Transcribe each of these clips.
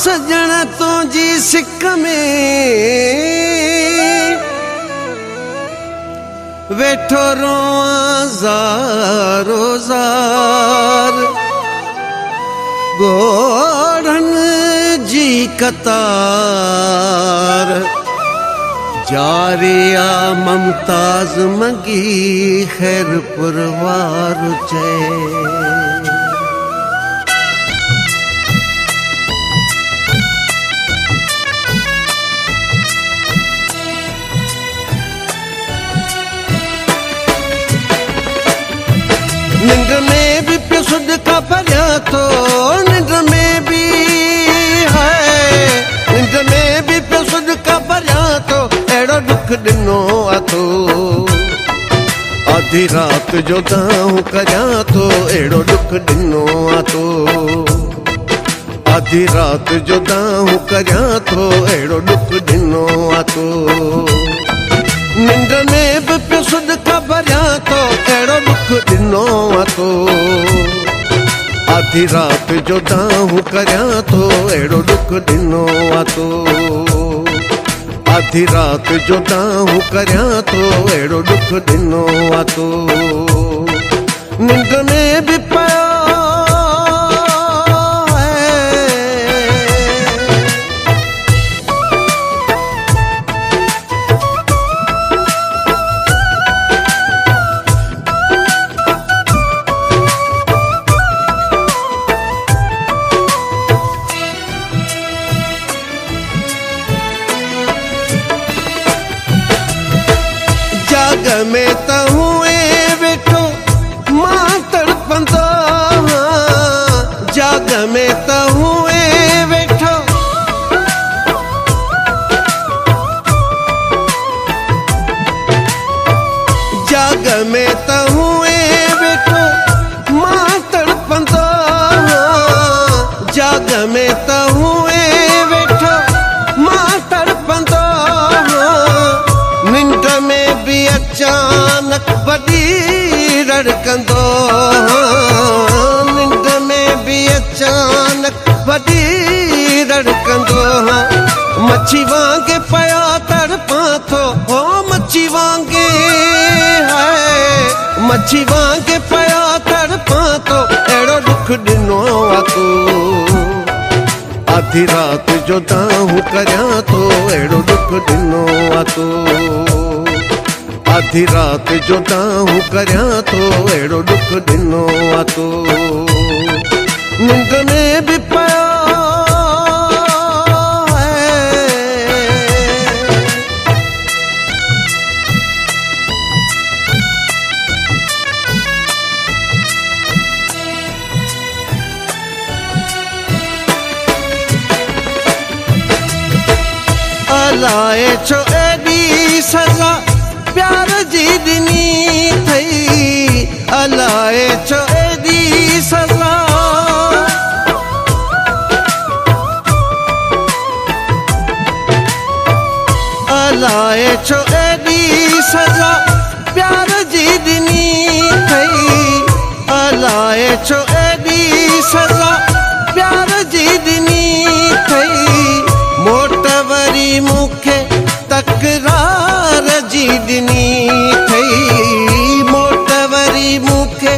सजण तुझी सिक में वेठो रोआं ज़ारो ज़ार गोढ़नि जी कतार जारिया ममताज़ मंगी ख़ैर पुरवार चए निंड में भी पियो सदका भरिया थो निंड में भी है निंड में भी पियो सदका भरिया थो अहिड़ो दुख ॾिनो आहे तो आधी रात जो दाऊं करियां थो अहिड़ो दुख ॾिनो आहे तो आधी रात जो दाऊं करियां थो अहिड़ो दुख ॾिनो आहे तो निंड में भी पियो सदका भरिया थो अहिड़ो दुख ॾिनो आहे तो आधी रात जो दाऊं करियां थो अहिड़ो दुख ॾिनो आहे तो आधी रात जो दाऊं करियां थो अहिड़ो दुख ॾिनो आहे तो निंड में भी पियो जाग में त हुए वेठो मां तड़पंदो जाग में त हुए वेठो जाग में त हुए वेठो मां तड़पंदो जाग में त हुए वेठो मां तड़पंदो निंड में भी अचानक वॾी रड़कंदो निंड में भी अचानक वॾी रड़कंदो मच्छी वांगे पया तड़पां थो हो मच्छी वांगे है मच्छी वांगे पया तड़पां थो अहिड़ो दुख ॾिनो आहे तो आधी रात जो दाऊं करियां थो अहिड़ो दुख ॾिनो आहे तो आधी रात जो दाऊं करियां थो अहिड़ो दुख ॾिनो आहे तो निंड में भी पियो अलाए छो एॾी सज़ा प्यार जी ॾिनी थई अलाए छो एॾी सज़ा अलाए छो एॾी सज़ा प्यार जी ॾिनी थई अलाए छो एॾी सज़ा प्यार जी ॾिनी थई मोट वरी मूंखे तकरार जी ॾिनी थई मोट वरी मूंखे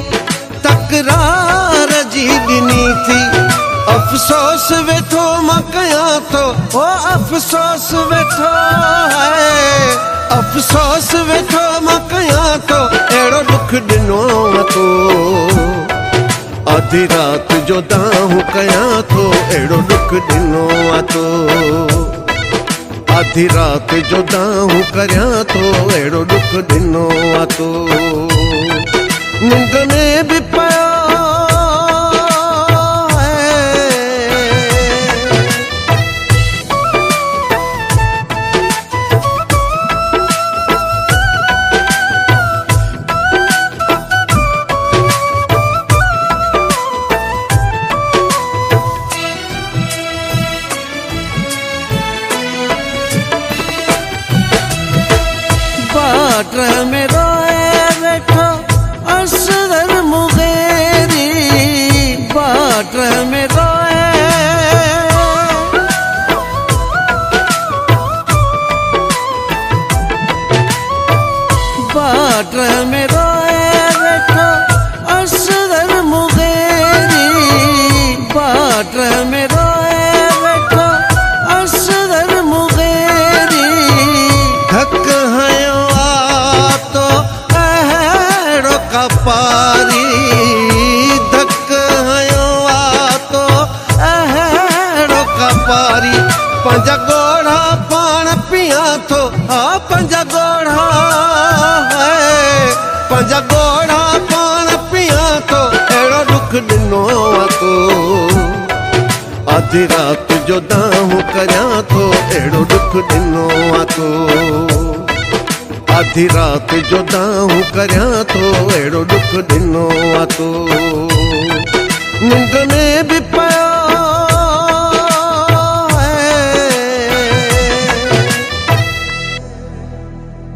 तकरार जी ॾिनी थी अफ़सोस वेठो मां कयां थो ओ अफ़सोस वेठो है अफ़सोस वेठो मां कयां थो अहिड़ो दुख ॾिनो आहे तो आधी रात जो दाऊं कयां थो अहिड़ो दुख ॾिनो आहे तो आधी रात जो दाऊं करियां थो अहिड़ो दुख ॾिनो आहे तो निंड में भी पियो बाट में रोए वेठो असगर मुगेरी बाट में रोए आधी रात जो दाहूं करियां थो अहिड़ो दुख ॾिनो आ तो। आधी रात जो दाहूं करियां थो अहिड़ो दुख ॾिनो आ तो। निंड में बि